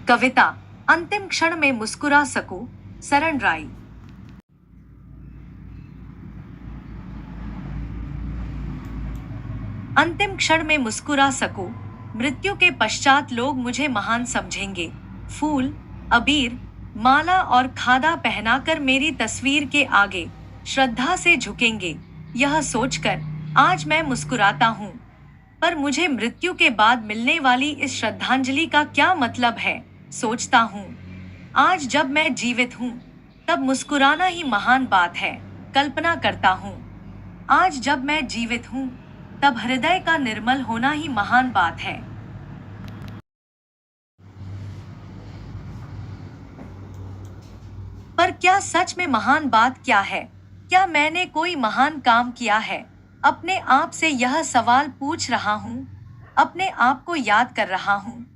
कविता अंतिम क्षण में मुस्कुरा सकूं, सरन राय। अंतिम क्षण में मुस्कुरा सकूं, मृत्यु के पश्चात लोग मुझे महान समझेंगे। फूल, अबीर, माला और खादा पहनाकर मेरी तस्वीर के आगे श्रद्धा से झुकेंगे। यह सोचकर आज मैं मुस्कुराता हूँ, पर मुझे मृत्यु के बाद मिलने वाली इस श्रद्धांजलि का क्या मतलब है, सोचता हूँ। आज जब मैं जीवित हूँ, तब मुस्कुराना ही महान बात है, कल्पना करता हूँ। आज जब मैं जीवित हूँ, तब हृदय का निर्मल होना ही महान बात है। पर क्या सच में महान बात क्या है? क्या मैंने कोई महान काम किया है? अपने आप से यह सवाल पूछ रहा हूँ, अपने आप को याद कर रहा हूँ।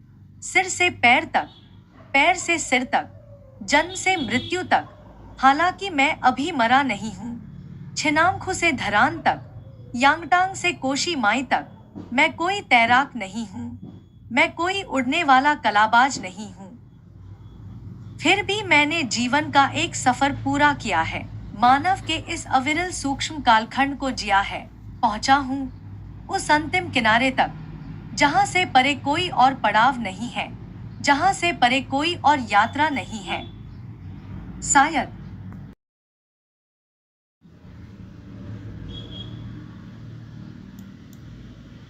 सिर से पैर तक, पैर से सिर तक, जन्म से मृत्यु तक। हालांकि मैं अभी मरा नहीं हूँ। छिनामखू से धरान तक, यांगटांग से कोशी माई तक, मैं कोई तैराक नहीं हूँ। मैं कोई उड़ने वाला कलाबाज नहीं हूँ। फिर भी मैंने जीवन का एक सफर पूरा किया है। मानव के इस अविरल सूक्ष्म कालखंड को जिया है। पहुंचा हूँ उस अंतिम किनारे तक, जहां से परे कोई और पड़ाव नहीं है, जहां से परे कोई और यात्रा नहीं है। शायद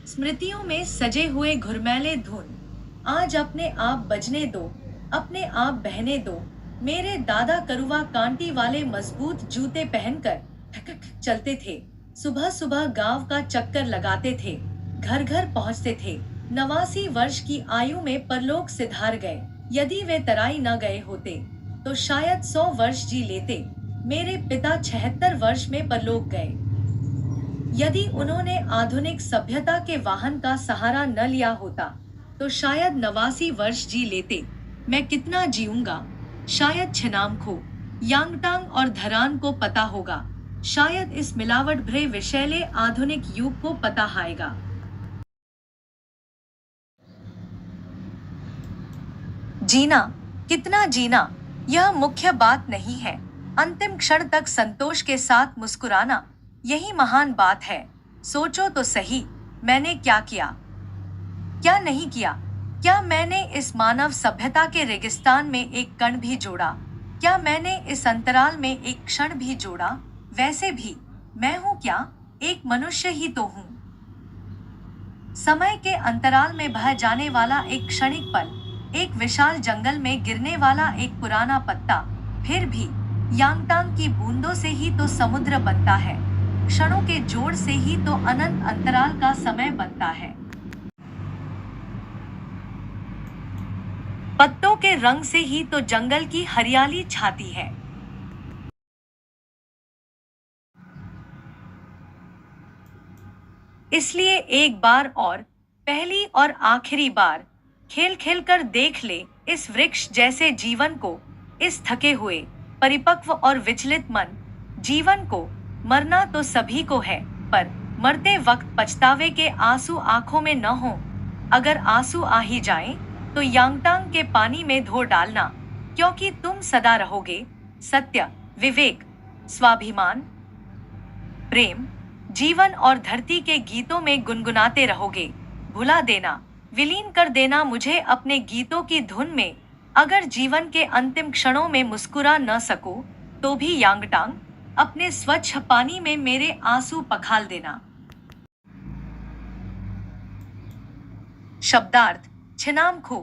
स्मृतियों में सजे हुए घुरमैले धुन आज अपने आप बजने दो, अपने आप बहने दो। मेरे दादा करुआ कांटी वाले मजबूत जूते पहनकर ठक ठक चलते थे। सुबह सुबह गांव का चक्कर लगाते थे, घर घर पहुंचते थे। 89 वर्ष की आयु में परलोक सिधार गए। यदि वे तराई न गए होते, तो शायद 100 वर्ष जी लेते। मेरे पिता 76 वर्ष में परलोक गए। यदि उन्होंने आधुनिक सभ्यता के वाहन का सहारा न लिया होता, तो शायद 89 वर्ष जी लेते। मैं कितना जीऊंगा? शायद छिनामखू, यांगटांग और धरान को पता होगा। शायद इस मिलावट भरे विषैले आधुनिक युग को पता आएगा। जीना, कितना जीना, यह मुख्य बात नहीं है। अंतिम क्षण तक संतोष के साथ मुस्कुराना, यही महान बात है। सोचो तो सही, मैंने क्या किया, क्या नहीं किया? क्या मैंने इस मानव सभ्यता के रेगिस्तान में एक कण भी जोड़ा? क्या मैंने इस अंतराल में एक क्षण भी जोड़ा? वैसे भी मैं हूँ क्या? एक मनुष्य ही तो हूँ। समय के अंतराल में बह जाने वाला एक क्षणिक पल, एक विशाल जंगल में गिरने वाला एक पुराना पत्ता। फिर भी यांगटांग की बूंदों से ही तो समुद्र बनता है, क्षणों के जोड़ से ही तो अनंत अंतराल का समय बनता है। पत्तों के रंग से ही तो जंगल की हरियाली छाती है। इसलिए एक बार और, पहली और आखिरी बार, खेल खेल कर देख ले इस वृक्ष जैसे जीवन को, इस थके हुए, परिपक्व और विचलित मन जीवन को। मरना तो सभी को है, पर मरते वक्त पछतावे के आंसू आंखों में न हो। अगर आंसू आ ही जाएं, तो यांगटांग के पानी में धो डालना, क्योंकि तुम सदा रहोगे सत्य, विवेक, स्वाभिमान, प्रेम, जीवन और धरती के गीतों में गुनगुनाते रहोगे। भुला देना, विलीन कर देना मुझे अपने गीतों की धुन में। अगर जीवन के अंतिम क्षणों में मुस्कुरा न सकूं, तो भी यांगटांग, अपने स्वच्छ पानी में मेरे आंसू पखाल देना। शब्दार्थ: छिनामखू,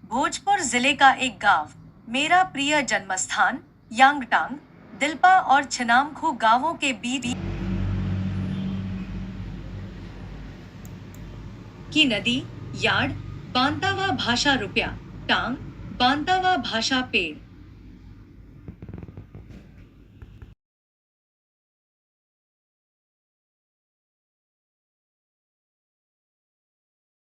भोजपुर जिले का एक गांव। मेरा प्रिय जन्मस्थान यांगटांग, दिलपा और छिनामखू गांवों के बीच की नदी, यार्ड, बांतावा भाषा रुपया, टांग, बांतावा भाषा पेड़।